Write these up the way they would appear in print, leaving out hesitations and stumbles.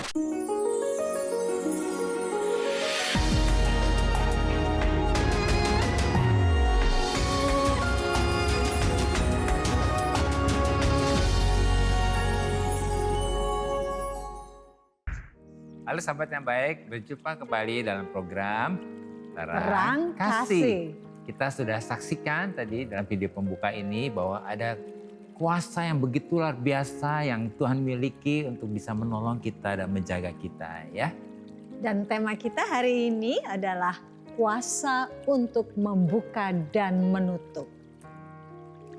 Halo sahabat yang baik, berjumpa kembali dalam program Terang Kasih. Kita sudah saksikan tadi dalam video pembuka ini bahwa ada kuasa yang begitu luar biasa yang Tuhan miliki untuk bisa menolong kita dan menjaga kita ya. Dan tema kita hari ini adalah kuasa untuk membuka dan menutup.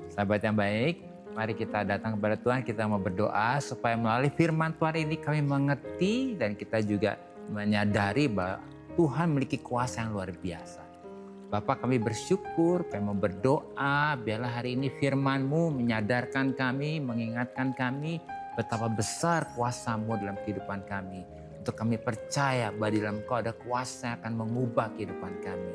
Sahabat yang baik, mari kita datang kepada Tuhan, kita mau berdoa supaya melalui firman Tuhan ini kami mengerti dan kita juga menyadari bahwa Tuhan memiliki kuasa yang luar biasa. Bapak, kami bersyukur, kami mau berdoa biarlah hari ini firman-Mu menyadarkan kami, mengingatkan kami betapa besar kuasa-Mu dalam kehidupan kami. Untuk kami percaya bahwa di dalam Kau ada kuasa yang akan mengubah kehidupan kami.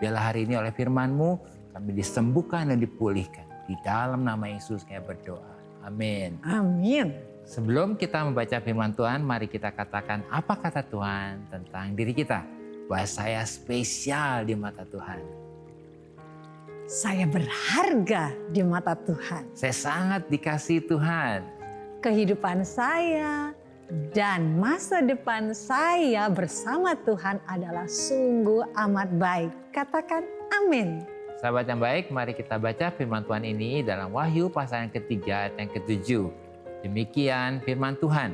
Biarlah hari ini oleh firman-Mu kami disembuhkan dan dipulihkan. Di dalam nama Yesus kami berdoa. Amin. Amin. Sebelum kita membaca firman Tuhan, mari kita katakan apa kata Tuhan tentang diri kita. Bahwa saya spesial di mata Tuhan. Saya berharga di mata Tuhan. Saya sangat dikasihi Tuhan. Kehidupan saya dan masa depan saya bersama Tuhan adalah sungguh amat baik. Katakan amin. Sahabat yang baik, mari kita baca firman Tuhan ini dalam Wahyu pasal yang ketiga ayat yang ke-7. Demikian firman Tuhan.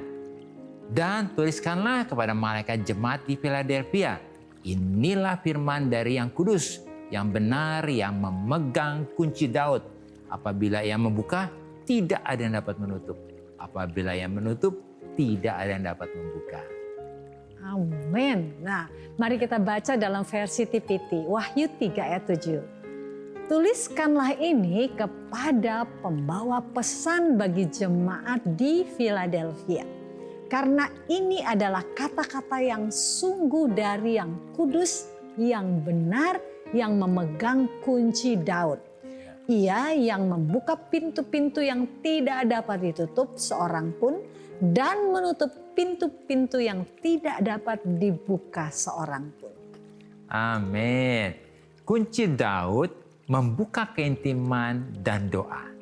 Dan tuliskanlah kepada malaikat jemaat di Philadelphia. Inilah firman dari yang kudus, yang benar, yang memegang kunci Daud. Apabila ia membuka, tidak ada yang dapat menutup. Apabila ia menutup, tidak ada yang dapat membuka. Amin. Nah, mari kita baca dalam versi TPT, Wahyu 3 ayat 7. Tuliskanlah ini kepada pembawa pesan bagi jemaat di Philadelphia. Karena ini adalah kata-kata yang sungguh dari yang kudus, yang benar, yang memegang kunci Daud. Ia yang membuka pintu-pintu yang tidak dapat ditutup seorang pun dan menutup pintu-pintu yang tidak dapat dibuka seorang pun. Amin. Kunci Daud membuka keintiman dan doa.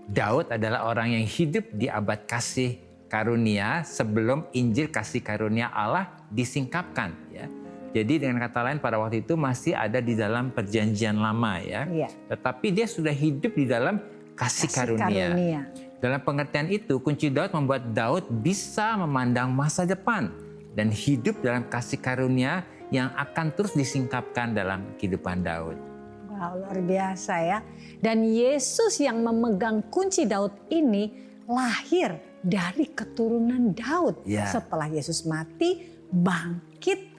Daud adalah orang yang hidup di abad kasih karunia sebelum Injil kasih karunia Allah disingkapkan. Ya. Jadi dengan kata lain pada waktu itu masih ada di dalam perjanjian lama ya. Iya. Tetapi dia sudah hidup di dalam kasih karunia. Dalam pengertian itu kunci Daud membuat Daud bisa memandang masa depan dan hidup dalam kasih karunia yang akan terus disingkapkan dalam kehidupan Daud. Wow, luar biasa ya. Dan Yesus yang memegang kunci Daud ini lahir dari keturunan Daud. Ya. Setelah Yesus mati, bangkit,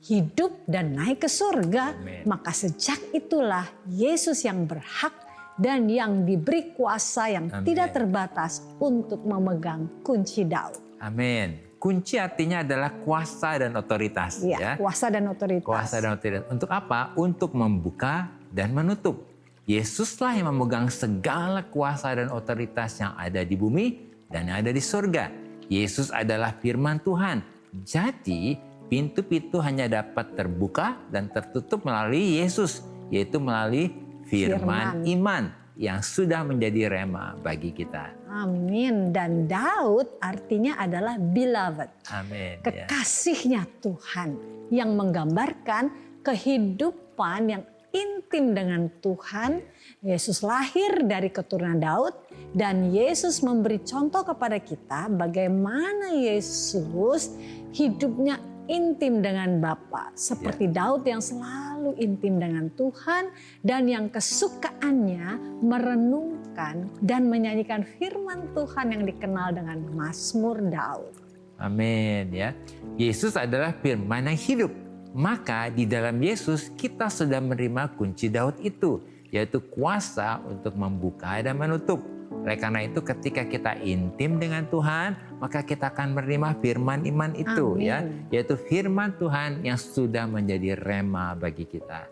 hidup dan naik ke surga. Amen. Maka sejak itulah Yesus yang berhak dan yang diberi kuasa yang Amen. tidak terbatas untuk memegang kunci Daud. Amin. Kunci artinya adalah kuasa dan otoritas. Ya, Ya. kuasa dan otoritas. Kuasa dan otoritas. Untuk apa? Untuk membuka dan menutup. Yesuslah yang memegang segala kuasa dan otoritas yang ada di bumi dan yang ada di surga. Yesus adalah firman Tuhan. Jadi pintu-pintu hanya dapat terbuka dan tertutup melalui Yesus, yaitu melalui firman iman yang sudah menjadi rema bagi kita. Amin. Dan Daud artinya adalah beloved. Amin. Kekasihnya Tuhan yang menggambarkan kehidupan yang intim dengan Tuhan. Yesus lahir dari keturunan Daud dan Yesus memberi contoh kepada kita bagaimana Yesus hidupnya intim dengan Bapa. Seperti Daud yang selalu intim dengan Tuhan dan yang kesukaannya merenungkan dan menyanyikan firman Tuhan yang dikenal dengan Mazmur Daud. Amin ya. Yesus adalah firman yang hidup. Maka di dalam Yesus kita sudah menerima kunci Daud itu, yaitu kuasa untuk membuka dan menutup. Oleh karena itu ketika kita intim dengan Tuhan, maka kita akan menerima firman iman itu. Amin. Ya, yaitu firman Tuhan yang sudah menjadi rema bagi kita.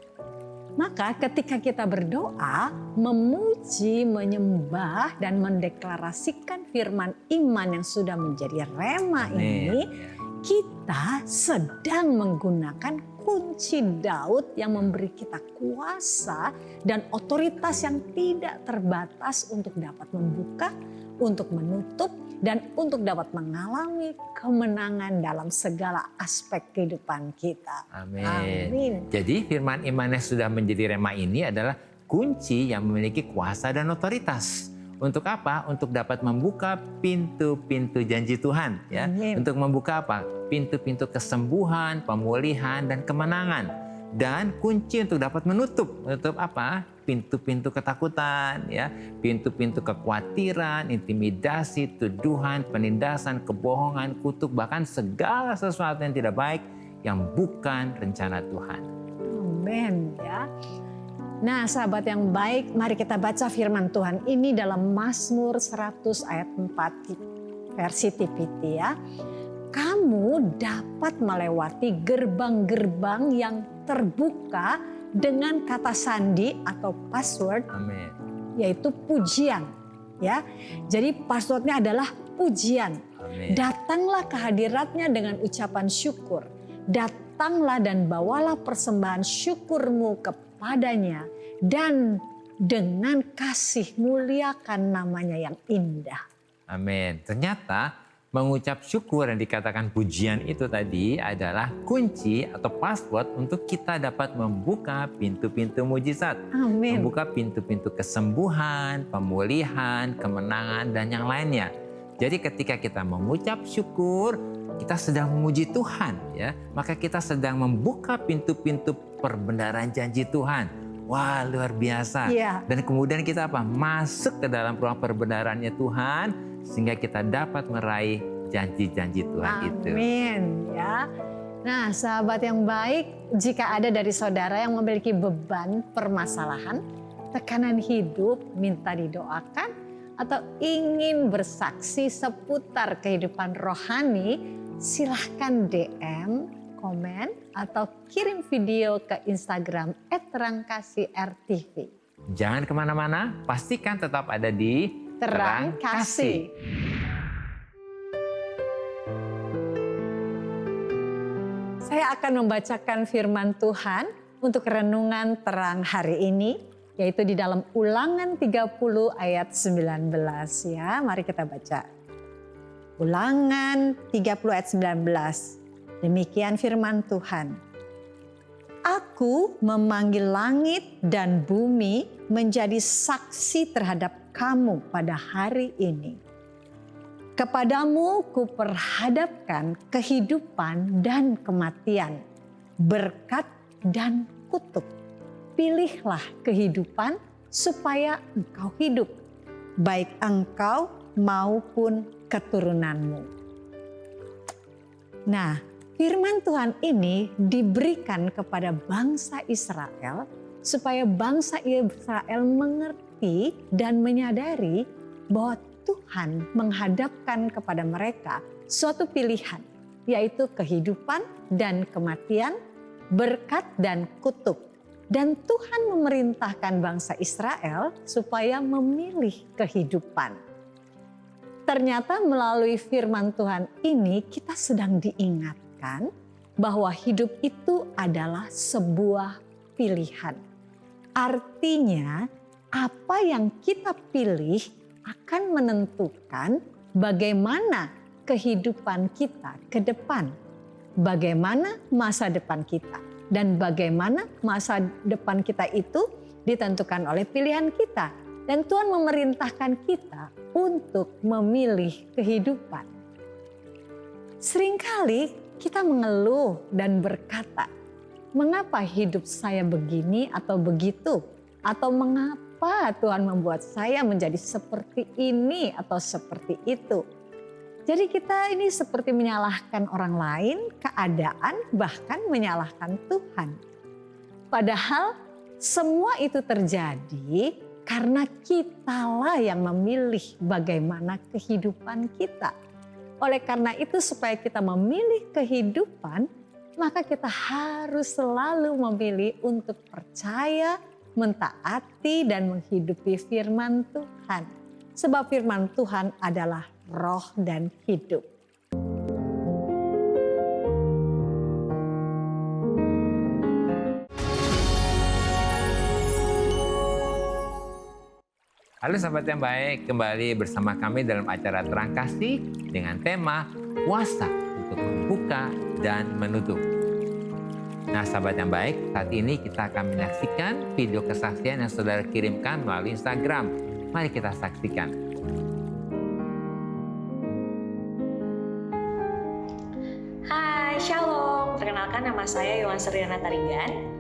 Maka ketika kita berdoa, memuji, menyembah, dan mendeklarasikan firman iman yang sudah menjadi rema Amin. ini, kita sedang menggunakan kunci Daud yang memberi kita kuasa dan otoritas yang tidak terbatas untuk dapat membuka, untuk menutup, dan untuk dapat mengalami kemenangan dalam segala aspek kehidupan kita. Amin. Amin. Jadi firman iman yang sudah menjadi rema ini adalah kunci yang memiliki kuasa dan otoritas. Untuk apa? Untuk dapat membuka pintu-pintu janji Tuhan. Ya. Amin. Untuk membuka apa? Pintu-pintu kesembuhan, pemulihan, dan kemenangan. Dan kunci untuk dapat menutup. Menutup apa? Pintu-pintu ketakutan, ya, pintu-pintu kekhawatiran, intimidasi, tuduhan, penindasan, kebohongan, kutuk, bahkan segala sesuatu yang tidak baik yang bukan rencana Tuhan. Amin ya. Nah, sahabat yang baik, mari kita baca firman Tuhan ini dalam Mazmur 100 ayat 4 versi TPT ya. Kamu dapat melewati gerbang-gerbang yang terbuka dengan kata sandi atau password, Amin. yaitu pujian. Ya, jadi passwordnya adalah pujian. Amin. Datanglah ke hadiratnya dengan ucapan syukur. Datanglah dan bawalah persembahan syukurmu kepadanya. Dan dengan kasih muliakan namanya yang indah. Amin. Ternyata mengucap syukur yang dikatakan pujian itu tadi adalah kunci atau password untuk kita dapat membuka pintu-pintu mujizat. Amin. Membuka pintu-pintu kesembuhan, pemulihan, kemenangan, dan yang lainnya. Jadi ketika kita mengucap syukur, kita sedang memuji Tuhan, ya. Maka kita sedang membuka pintu-pintu perbenaran janji Tuhan. Wah, luar biasa. Iya. Dan kemudian kita apa? Masuk ke dalam ruang perbenarannya Tuhan sehingga kita dapat meraih janji-janji Tuhan itu. Amin ya. Nah, sahabat yang baik, jika ada dari saudara yang memiliki beban permasalahan, tekanan hidup, minta didoakan, atau ingin bersaksi seputar kehidupan rohani, silahkan DM, komen, atau kirim video ke Instagram @terangkasih_RTV. Jangan kemana-mana, pastikan tetap ada di Terang Kasih. Saya akan membacakan firman Tuhan untuk renungan terang hari ini, yaitu di dalam Ulangan 30 ayat 19 ya. Mari kita baca. Ulangan 30 ayat 19. Demikian firman Tuhan. Aku memanggil langit dan bumi menjadi saksi terhadap kamu pada hari ini. Kepadamu kuperhadapkan kehidupan dan kematian, berkat dan kutuk. Pilihlah kehidupan supaya engkau hidup, baik engkau maupun keturunanmu. Nah, firman Tuhan ini diberikan kepada bangsa Israel supaya bangsa Israel mengerti dan menyadari bahwa Tuhan menghadapkan kepada mereka suatu pilihan, yaitu kehidupan dan kematian, berkat dan kutuk. Dan Tuhan memerintahkan bangsa Israel supaya memilih kehidupan. Ternyata melalui firman Tuhan ini kita sedang diingatkan bahwa hidup itu adalah sebuah pilihan. Artinya, apa yang kita pilih akan menentukan bagaimana kehidupan kita ke depan, bagaimana masa depan kita, dan bagaimana masa depan kita itu ditentukan oleh pilihan kita. Dan Tuhan memerintahkan kita untuk memilih kehidupan. Seringkali kita mengeluh dan berkata, mengapa hidup saya begini atau begitu? Atau mengapa Tuhan membuat saya menjadi seperti ini atau seperti itu? Jadi kita ini seperti menyalahkan orang lain, keadaan, bahkan menyalahkan Tuhan. Padahal semua itu terjadi karena kitalah yang memilih bagaimana kehidupan kita. Oleh karena itu supaya kita memilih kehidupan, maka kita harus selalu memilih untuk percaya, mentaati dan menghidupi firman Tuhan. Sebab firman Tuhan adalah roh dan hidup. Halo sahabat yang baik, kembali bersama kami dalam acara Terang Kasih dengan tema Kuasa untuk Membuka dan Menutup. Nah sahabat yang baik, saat ini kita akan menyaksikan video kesaksian yang saudara kirimkan melalui Instagram. Mari kita saksikan. Hai, Shalom. Perkenalkan, nama saya Yohan Seriana Tarigan.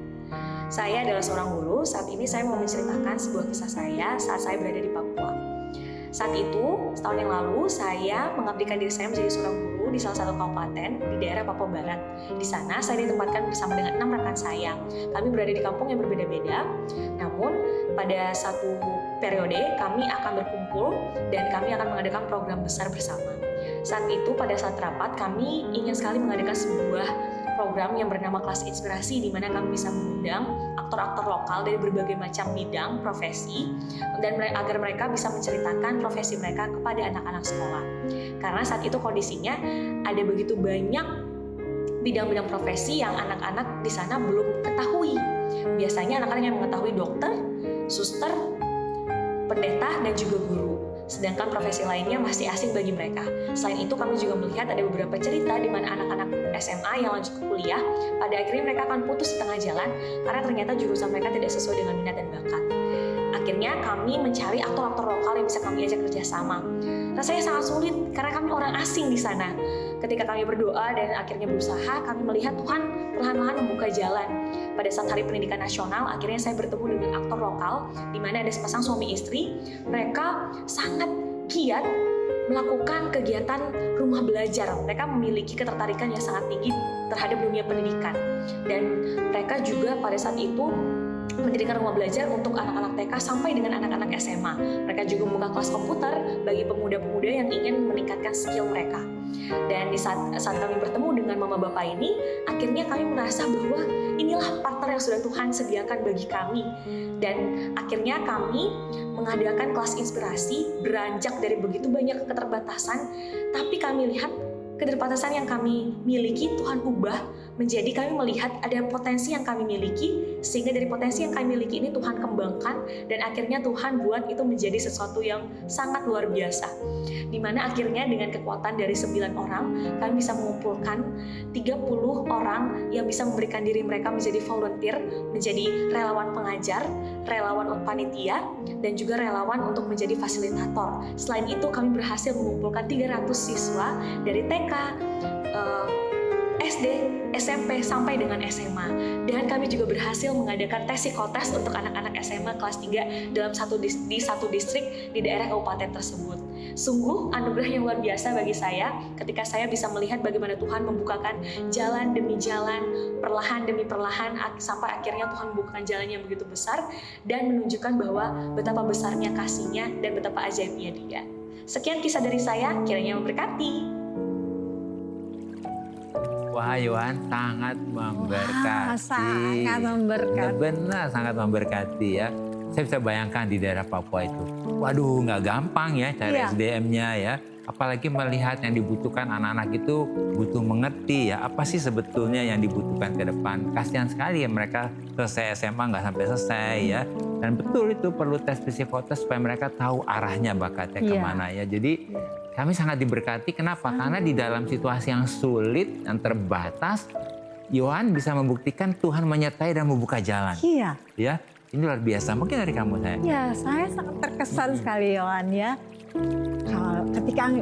Saya adalah seorang guru. Saat ini saya mau menceritakan sebuah kisah saya saat saya berada di Papua. Saat itu, setahun yang lalu, saya mengabdikan diri saya menjadi seorang guru di salah satu kabupaten di daerah Papua Barat. Di sana, saya ditempatkan bersama dengan 6 rekan saya. Kami berada di kampung yang berbeda-beda, namun pada satu periode kami akan berkumpul dan kami akan mengadakan program besar bersama. Saat itu, pada saat rapat, kami ingin sekali mengadakan sebuah program yang bernama Kelas Inspirasi, di mana kami bisa mengundang aktor-aktor lokal dari berbagai macam bidang profesi dan agar mereka bisa menceritakan profesi mereka kepada anak-anak sekolah. Karena saat itu kondisinya ada begitu banyak bidang-bidang profesi yang anak-anak di sana belum ketahui. Biasanya anak-anak yang mengetahui dokter, suster, pendeta, dan juga guru. Sedangkan profesi lainnya masih asing bagi mereka. Selain itu, kami juga melihat ada beberapa cerita di mana anak-anak SMA yang lanjut ke kuliah, pada akhirnya mereka akan putus di tengah jalan karena ternyata jurusan mereka tidak sesuai dengan minat dan bakat. Akhirnya kami mencari aktor-aktor lokal yang bisa kami ajak kerjasama. Rasanya sangat sulit karena kami orang asing di sana. Ketika kami berdoa dan akhirnya berusaha, kami melihat Tuhan perlahan-lahan membuka jalan. Pada saat Hari Pendidikan Nasional, akhirnya saya bertemu dengan aktor lokal, di mana ada sepasang suami istri. Mereka sangat giat melakukan kegiatan rumah belajar. Mereka memiliki ketertarikan yang sangat tinggi terhadap dunia pendidikan. Dan mereka juga pada saat itu mendirikan rumah belajar untuk anak-anak TK sampai dengan anak-anak SMA. Mereka juga membuka kelas komputer bagi pemuda-pemuda yang ingin meningkatkan skill mereka. Dan di saat kami bertemu dengan mama bapak ini, akhirnya kami merasa bahwa inilah partner yang sudah Tuhan sediakan bagi kami. Dan akhirnya kami mengadakan kelas inspirasi, beranjak dari begitu banyak keterbatasan, tapi kami lihat keterbatasan yang kami miliki Tuhan ubah menjadi kami melihat ada potensi yang kami miliki, sehingga dari potensi yang kami miliki ini Tuhan kembangkan, dan akhirnya Tuhan buat itu menjadi sesuatu yang sangat luar biasa. Dimana akhirnya dengan kekuatan dari 9 orang, kami bisa mengumpulkan 30 orang yang bisa memberikan diri mereka menjadi volunteer, menjadi relawan pengajar, relawan panitia, dan juga relawan untuk menjadi fasilitator. Selain itu kami berhasil mengumpulkan 300 siswa dari TK, SD, SMP, sampai dengan SMA. Dan kami juga berhasil mengadakan tes psikotes untuk anak-anak SMA kelas 3 di satu distrik di daerah kabupaten tersebut. Sungguh anugerah yang luar biasa bagi saya ketika saya bisa melihat bagaimana Tuhan membukakan jalan demi jalan, perlahan demi perlahan, sampai akhirnya Tuhan membukakan jalan yang begitu besar dan menunjukkan bahwa betapa besarnya kasih-Nya dan betapa ajaibnya Dia. Sekian kisah dari saya, kiranya memberkati. Wah Yohan, sangat memberkati. Wah, sangat memberkati. Benar, sangat memberkati ya. Saya bisa bayangkan di daerah Papua itu. Waduh, nggak gampang ya cari SDM-nya ya. Apalagi melihat yang dibutuhkan anak-anak itu butuh mengerti ya. Apa sih sebetulnya yang dibutuhkan ke depan. Kasihan sekali ya mereka selesai SMA nggak sampai selesai ya. Dan betul itu perlu tes psikotes supaya mereka tahu arahnya bakatnya kemana ya. Jadi kami sangat diberkati. Kenapa? Karena di dalam situasi yang sulit, yang terbatas, Yohan bisa membuktikan Tuhan menyertai dan membuka jalan. Iya. Ya, ini luar biasa. Mungkin dari kamu saya. Ya, saya sangat terkesan sekali Yohan ya. Kalau ketika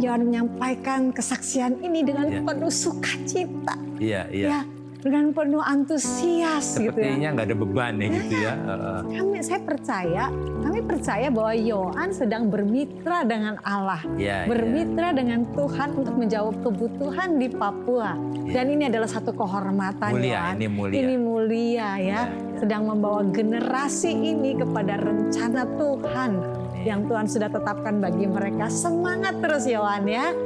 Yohan menyampaikan kesaksian ini dengan penuh sukacita. Iya. Ya, dengan penuh antusias gitu ya. Sepertinya nggak ada beban ya gitu ya. Kami percaya bahwa Yohan sedang bermitra dengan Allah, bermitra dengan Tuhan untuk menjawab kebutuhan di Papua. Dan ini adalah satu kehormatan Yohan. Ini mulia ya. Sedang membawa generasi ini kepada rencana Tuhan yang Tuhan sudah tetapkan bagi mereka. Semangat terus Yohan ya.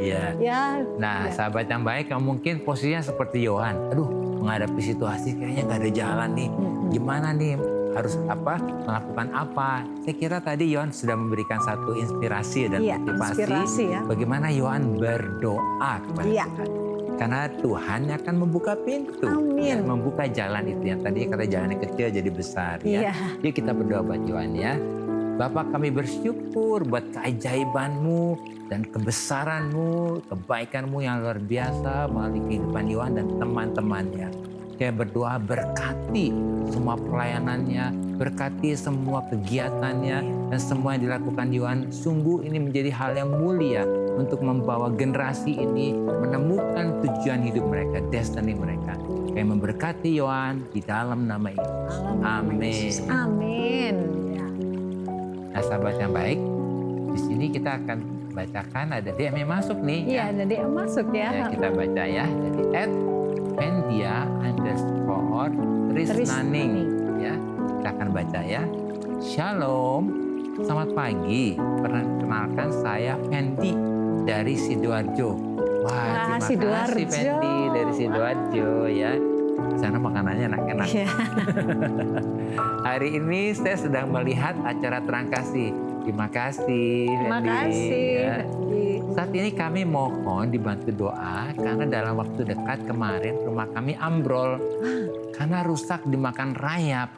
Nah, sahabat yang baik, mungkin posisinya seperti Yohan. Aduh, menghadapi situasi kayaknya nggak ada jalan nih. Gimana nih? Harus melakukan apa? Saya kira tadi Yohan sudah memberikan satu inspirasi dan motivasi bagaimana Yohan berdoa kepada Tuhan. Karena Tuhan akan membuka pintu, ya, membuka jalan itu yang tadi kata jalannya kecil jadi besar. Ya. Yuk kita berdoa buat Yohan ya. Bapa, kami bersyukur buat keajaiban-Mu dan kebesaran-Mu, kebaikan-Mu yang luar biasa melalui kehidupan Yohan dan teman-temannya. Kami berdoa berkati semua pelayanannya, berkati semua kegiatannya, dan semua yang dilakukan Yohan. Sungguh ini menjadi hal yang mulia untuk membawa generasi ini menemukan tujuan hidup mereka, destiny mereka. Kami memberkati Yohan di dalam nama Yesus. Amin. Amin. Ya. Nah, sahabat yang baik, di sini kita akan bacakan ada DM yang masuk nih. Iya, jadi masuk ya. Ya, kita baca ya. Jadi @pendia_trisnaning ya. Kita akan baca ya. Shalom, selamat pagi. Perkenalkan saya Fendi dari Sidoarjo. Wah, terima kasih Fendi dari Sidoarjo ya. Di sana makanannya enak-enak. Iya. Hari ini saya sedang melihat acara Terang Kasih. Terima kasih Terima Fendi. kasih. Ya. Saat ini kami mohon dibantu doa karena dalam waktu dekat kemarin rumah kami ambrol karena rusak dimakan rayap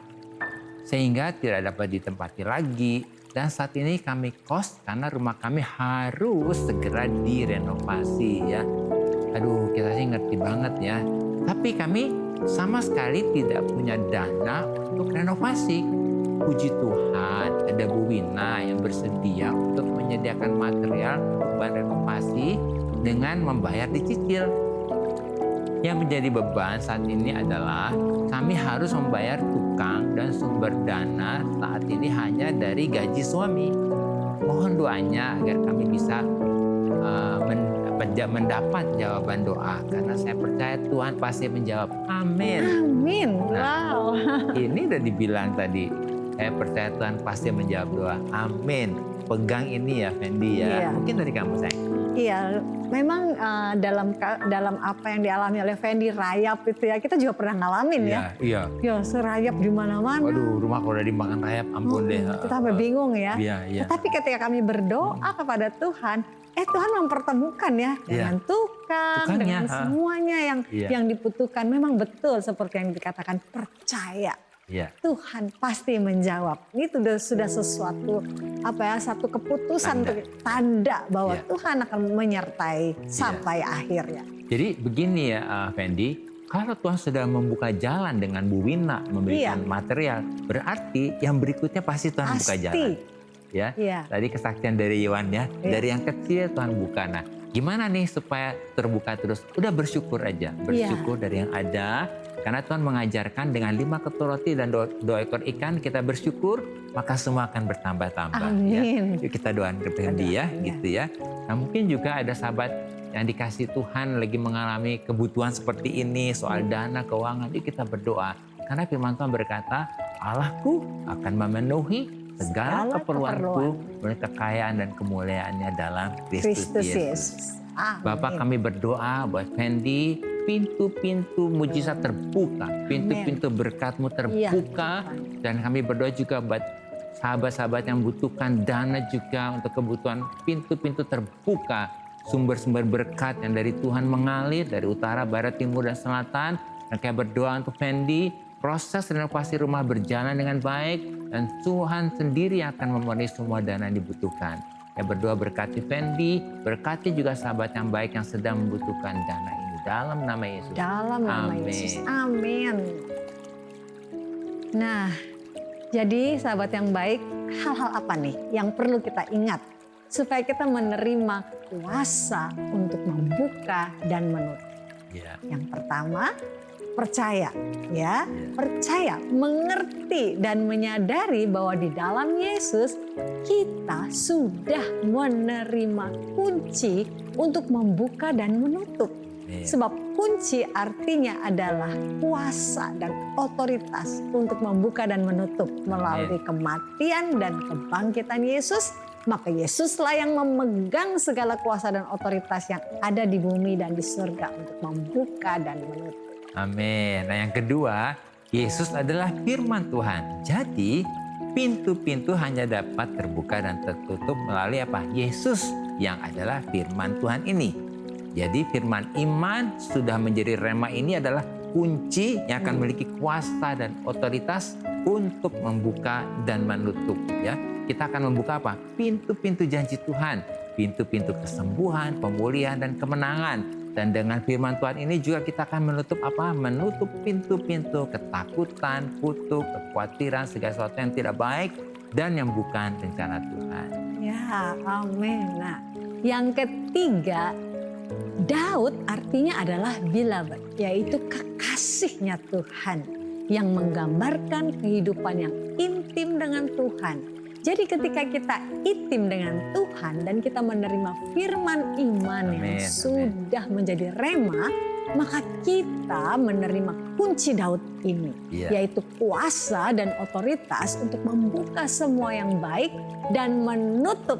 sehingga tidak dapat ditempati lagi. Dan saat ini kami kos karena rumah kami harus segera direnovasi ya. Aduh, kita sih ngerti banget ya. Tapi kami sama sekali tidak punya dana untuk renovasi. Puji Tuhan ada Bu Wina yang bersedia untuk menyediakan material untuk bahan renovasi dengan membayar dicicil. Yang menjadi beban saat ini adalah kami harus membayar tukang dan sumber dana saat ini hanya dari gaji suami. Mohon doanya agar kami bisa mendapat jawaban doa karena saya percaya Tuhan pasti menjawab. Amin. Amin. Nah, Wow. Ini udah dibilang tadi. Saya percaya Tuhan pasti menjawab doa. Amin. Pegang ini ya Fendi ya. Iya. Mungkin dari kamu sayang. Iya, memang dalam apa yang dialami oleh Fendi, rayap itu ya, kita juga pernah ngalamin ya. Iya. Ya, serayap di mana-mana. Waduh, rumah kalau udah dimakan rayap, ampun deh. Kita sampai bingung ya. Iya. Tetapi ketika kami berdoa kepada Tuhan, Tuhan mempertemukan ya dengan tukang, Tukangnya, dengan semuanya Iya. yang dibutuhkan. Memang betul seperti yang dikatakan, percaya. Iya. Tuhan pasti menjawab. Itu sudah sesuatu satu keputusan, tanda bahwa Iya. Tuhan akan menyertai sampai akhirnya. Jadi begini ya Fendi, kalau Tuhan sudah membuka jalan dengan Bu Wina memberikan material, berarti yang berikutnya pasti Tuhan buka jalan. Ya. Iya. Tadi kesaksian dari Yohan ya, dari yang kecil Tuhan buka. Nah, gimana nih supaya terbuka terus? Udah bersyukur aja, bersyukur dari yang ada. Karena Tuhan mengajarkan dengan 5 ketul roti dan 2 ekor ikan kita bersyukur, maka semua akan bertambah-tambah. Amin. Ya. Yuk kita doakan ke Fendi ya, gitu ya. Nah mungkin juga ada sahabat yang dikasih Tuhan lagi mengalami kebutuhan seperti ini, soal dana, keuangan. Yuk kita berdoa. Karena firman Tuhan berkata, Allahku akan memenuhi segala keperluanku oleh kekayaan dan kemuliaannya dalam Kristus Yesus. Bapak, kami berdoa buat Fendi, pintu-pintu mujizat terbuka, pintu-pintu berkat-Mu terbuka, dan kami berdoa juga buat sahabat-sahabat yang membutuhkan dana juga untuk kebutuhan, pintu-pintu terbuka, sumber-sumber berkat yang dari Tuhan mengalir dari utara, barat, timur, dan selatan. Dan kami berdoa untuk Fendi, proses renovasi rumah berjalan dengan baik, dan Tuhan sendiri akan memenuhi semua dana yang dibutuhkan. Saya berdoa berkati Fendi, berkati juga sahabat yang baik yang sedang membutuhkan dana ini. Dalam nama Yesus. Dalam nama Yesus. Amin. Nah, jadi sahabat yang baik, hal-hal apa nih yang perlu kita ingat supaya kita menerima kuasa untuk membuka dan menutup? Ya. Yang pertama, percaya ya, percaya, mengerti dan menyadari bahwa di dalam Yesus kita sudah menerima kunci untuk membuka dan menutup. Sebab kunci artinya adalah kuasa dan otoritas untuk membuka dan menutup melalui kematian dan kebangkitan Yesus. Maka Yesuslah yang memegang segala kuasa dan otoritas yang ada di bumi dan di surga untuk membuka dan menutup. Amin. Nah yang kedua, Yesus adalah firman Tuhan. Jadi pintu-pintu hanya dapat terbuka dan tertutup melalui apa? Yesus yang adalah firman Tuhan ini. Jadi firman iman sudah menjadi rema ini adalah kunci yang akan memiliki kuasa dan otoritas untuk membuka dan menutup. Ya, kita akan membuka apa? Pintu-pintu janji Tuhan, pintu-pintu kesembuhan, pemulihan, dan kemenangan. Dan dengan firman Tuhan ini juga kita akan menutup apa? Menutup pintu-pintu ketakutan, kutuk, kekhawatiran, segala sesuatu yang tidak baik dan yang bukan rencana Tuhan. Ya, amin. Nah, yang ketiga, Daud artinya adalah beloved, yaitu kekasihnya Tuhan yang menggambarkan kehidupan yang intim dengan Tuhan. Jadi ketika kita intim dengan Tuhan dan kita menerima firman iman yang sudah menjadi rema, maka kita menerima kunci Daud ini, yaitu kuasa dan otoritas untuk membuka semua yang baik dan menutup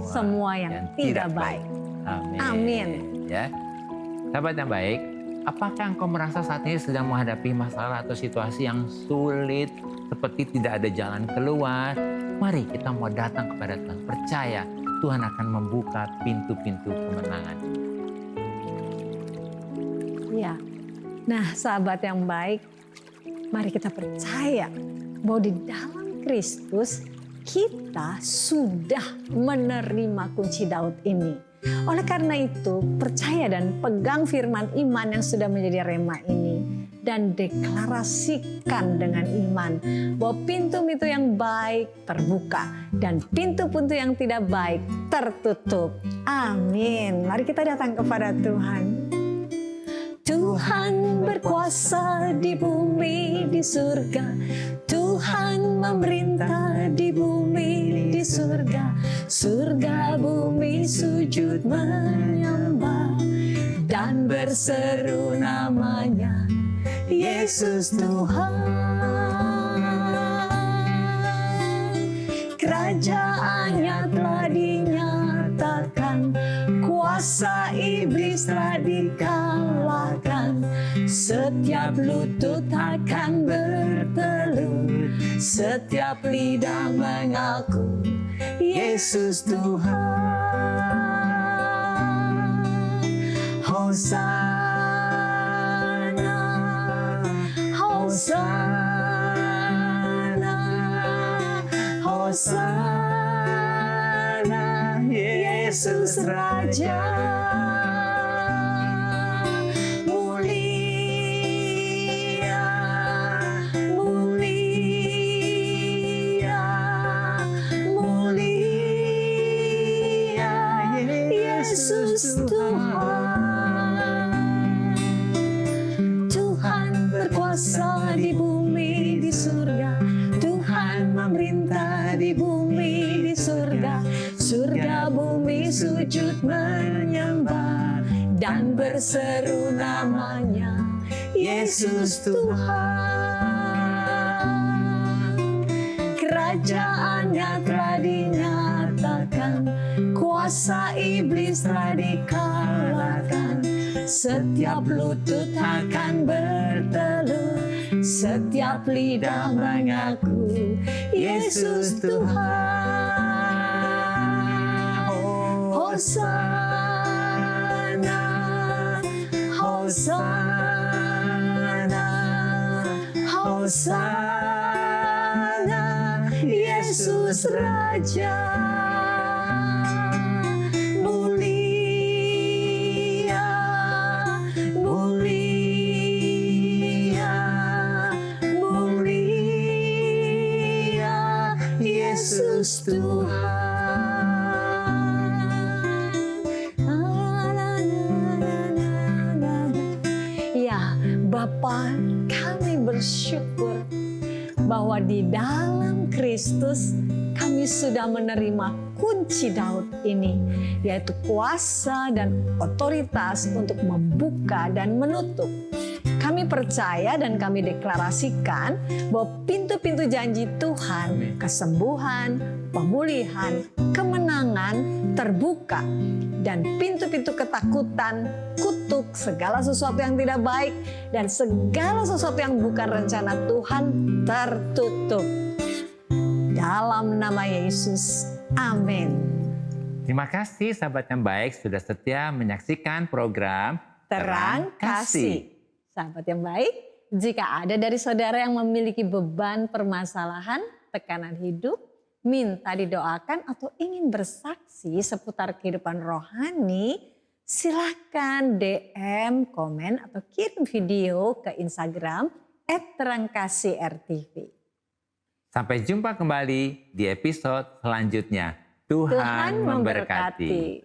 semua yang tidak baik. Amin. Ya, sahabat yang baik, apakah engkau merasa saat ini sedang menghadapi masalah atau situasi yang sulit, seperti tidak ada jalan keluar? Mari kita mau datang kepada Tuhan, percaya Tuhan akan membuka pintu-pintu kemenangan. Ya, nah sahabat yang baik, mari kita percaya bahwa di dalam Kristus kita sudah menerima kunci Daud ini. Oleh karena itu, percaya dan pegang firman iman yang sudah menjadi rema ini. Dan deklarasikan dengan iman bahwa pintu-pintu yang baik terbuka dan pintu-pintu yang tidak baik tertutup. Amin. Mari kita datang kepada Tuhan. Tuhan berkuasa di bumi, di surga. Tuhan memerintah di bumi, di surga. Surga bumi sujud menyembah dan berseru namanya, Yesus Tuhan. Kerajaannya telah dinyatakan, kuasa iblis telah dikalahkan. Setiap lutut akan bertelut, setiap lidah mengaku, Yesus Tuhan. Hosana, Hosana, Hosana, Yesus Raja. Mulia, mulia, mulia, Yesus Tuhan. Tuhan berkuasa di bumi, di surga. Tuhan memerintah di bumi, di surga. Surga bumi sujud menyembah dan berseru namanya, Yesus Tuhan. Kerajaannya telah dinyatakan, kuasa iblis telah dikalahkan. Setiap lutut akan bertelut, setiap lidah mengaku, Yesus Tuhan. Hosana, Hosana, Hosana, Yesus Raja. Mulia, mulia, mulia, Yesus Tuhan. Ya, Bapa, kami bersyukur bahwa di dalam Kristus kami sudah menerima kunci Daud ini, yaitu kuasa dan otoritas untuk membuka dan menutup. Kami percaya dan kami deklarasikan bahwa pintu-pintu janji Tuhan, kesembuhan, pemulihan, kemenangan terbuka, dan pintu-pintu ketakutan, kutuk, segala sesuatu yang tidak baik, dan segala sesuatu yang bukan rencana Tuhan tertutup. Dalam nama Yesus, amin. Terima kasih sahabat yang baik sudah setia menyaksikan program Terang Kasih. Sahabat yang baik, jika ada dari saudara yang memiliki beban permasalahan, tekanan hidup, minta didoakan atau ingin bersaksi seputar kehidupan rohani, silakan DM, komen atau kirim video ke Instagram @terangkasih_rtv. Sampai jumpa kembali di episode selanjutnya. Tuhan memberkati.